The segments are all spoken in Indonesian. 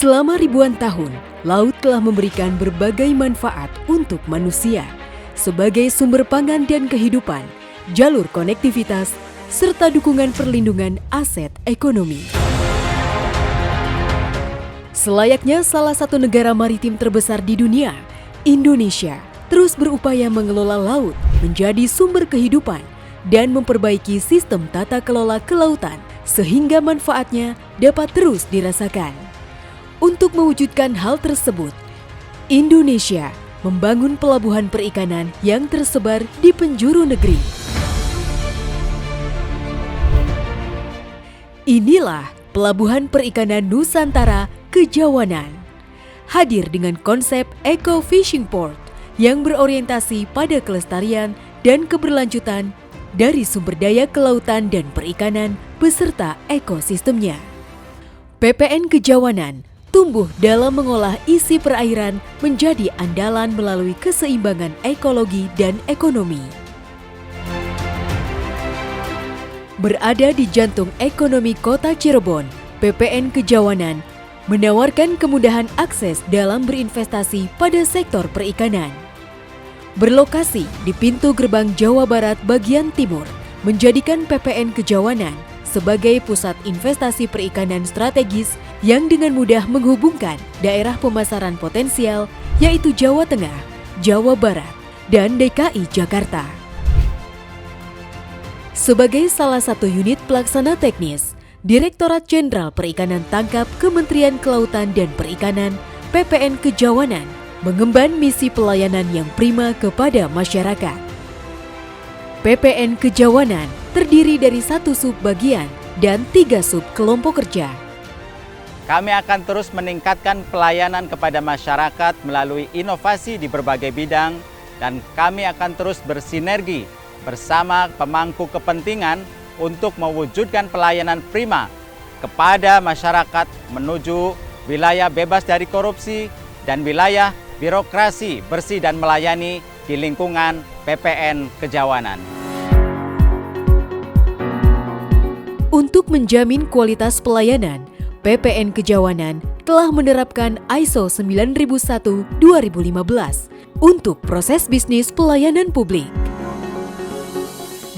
Selama ribuan tahun, laut telah memberikan berbagai manfaat untuk manusia sebagai sumber pangan dan kehidupan, jalur konektivitas, serta dukungan perlindungan aset ekonomi. Selayaknya salah satu negara maritim terbesar di dunia, Indonesia terus berupaya mengelola laut menjadi sumber kehidupan dan memperbaiki sistem tata kelola kelautan sehingga manfaatnya dapat terus dirasakan. Untuk mewujudkan hal tersebut, Indonesia membangun pelabuhan perikanan yang tersebar di penjuru negeri. Inilah Pelabuhan Perikanan Nusantara Kejawanan, hadir dengan konsep Eco Fishing Port yang berorientasi pada kelestarian dan keberlanjutan dari sumber daya kelautan dan perikanan beserta ekosistemnya. PPN Kejawanan tumbuh dalam mengolah isi perairan menjadi andalan melalui keseimbangan ekologi dan ekonomi. Berada di jantung ekonomi Kota Cirebon, PPN Kejawanan menawarkan kemudahan akses dalam berinvestasi pada sektor perikanan. Berlokasi di pintu gerbang Jawa Barat bagian timur, menjadikan PPN Kejawanan sebagai pusat investasi perikanan strategis yang dengan mudah menghubungkan daerah pemasaran potensial yaitu Jawa Tengah, Jawa Barat, dan DKI Jakarta. Sebagai salah satu unit pelaksana teknis, Direktorat Jenderal Perikanan Tangkap Kementerian Kelautan dan Perikanan PPN Kejawanan mengemban misi pelayanan yang prima kepada masyarakat. PPN Kejawanan terdiri dari 1 subbagian dan 3 sub kelompok kerja. Kami akan terus meningkatkan pelayanan kepada masyarakat melalui inovasi di berbagai bidang dan kami akan terus bersinergi bersama pemangku kepentingan untuk mewujudkan pelayanan prima kepada masyarakat menuju wilayah bebas dari korupsi dan wilayah birokrasi bersih dan melayani di lingkungan PPN Kejawanan. Untuk menjamin kualitas pelayanan, PPN Kejawanan telah menerapkan ISO 9001-2015 untuk proses bisnis pelayanan publik.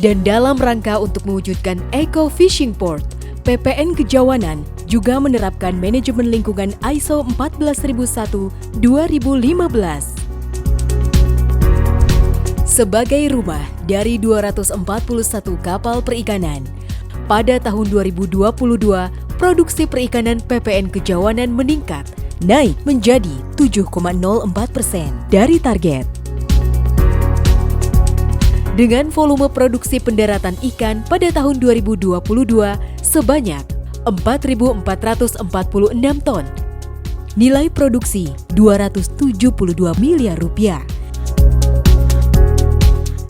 Dan dalam rangka untuk mewujudkan Eco Fishing Port, PPN Kejawanan juga menerapkan manajemen lingkungan ISO 14001-2015. Sebagai rumah dari 241 kapal perikanan, pada tahun 2022, produksi perikanan PPN Kejawanan meningkat, naik menjadi 7,04% dari target. Dengan volume produksi pendaratan ikan pada tahun 2022 sebanyak 4.446 ton, nilai produksi 272 miliar rupiah.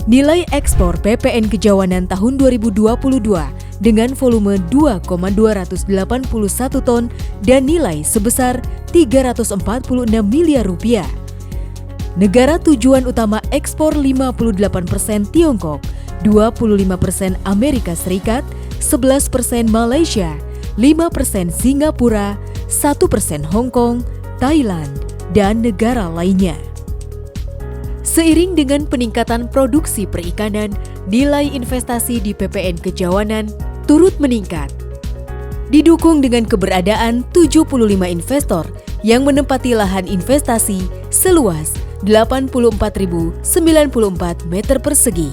Nilai ekspor PPN Kejawanan tahun 2022 dengan volume 2,281 ton dan nilai sebesar 346 miliar rupiah. Negara tujuan utama ekspor 58% Tiongkok, 25% Amerika Serikat, 11% Malaysia, 5% Singapura, 1% Hong Kong, Thailand, dan negara lainnya. Seiring dengan peningkatan produksi perikanan, nilai investasi di PPN Kejawanan turut meningkat. Didukung dengan keberadaan 75 investor yang menempati lahan investasi seluas 84.094 meter persegi.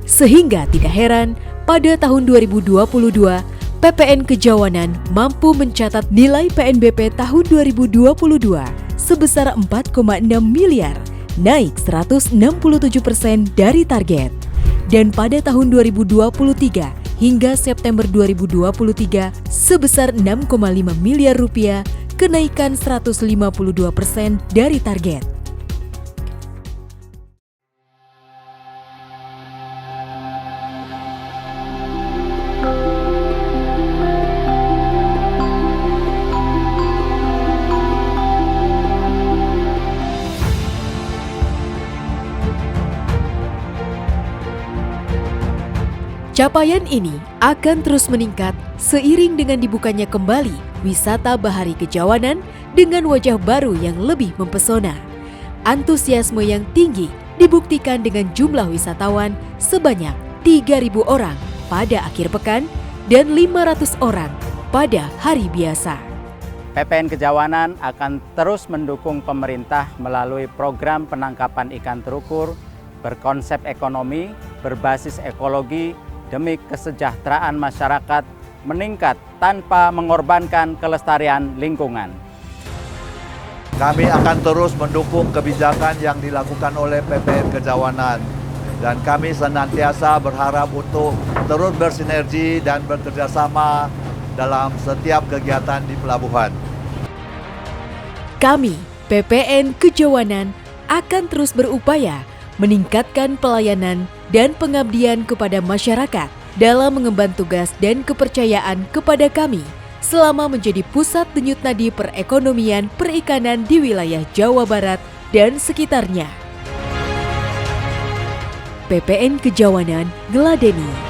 Sehingga tidak heran, pada tahun 2022, PPN Kejawanan mampu mencatat nilai PNBP tahun 2022 sebesar 4,6 miliar, naik 167% dari target. Dan pada tahun 2023 hingga September 2023 sebesar 6,5 miliar rupiah, kenaikan 152% dari target. Capaian ini akan terus meningkat seiring dengan dibukanya kembali wisata Bahari Kejawanan dengan wajah baru yang lebih mempesona. Antusiasme yang tinggi dibuktikan dengan jumlah wisatawan sebanyak 3.000 orang pada akhir pekan dan 500 orang pada hari biasa. PPN Kejawanan akan terus mendukung pemerintah melalui program penangkapan ikan terukur berkonsep ekonomi, berbasis ekologi, demi kesejahteraan masyarakat meningkat tanpa mengorbankan kelestarian lingkungan. Kami akan terus mendukung kebijakan yang dilakukan oleh PPN Kejawanan dan kami senantiasa berharap untuk terus bersinergi dan bekerjasama dalam setiap kegiatan di pelabuhan. Kami, PPN Kejawanan, akan terus berupaya meningkatkan pelayanan dan pengabdian kepada masyarakat dalam mengemban tugas dan kepercayaan kepada kami selama menjadi pusat denyut nadi perekonomian perikanan di wilayah Jawa Barat dan sekitarnya. PPN Kejawanan ngeladeni.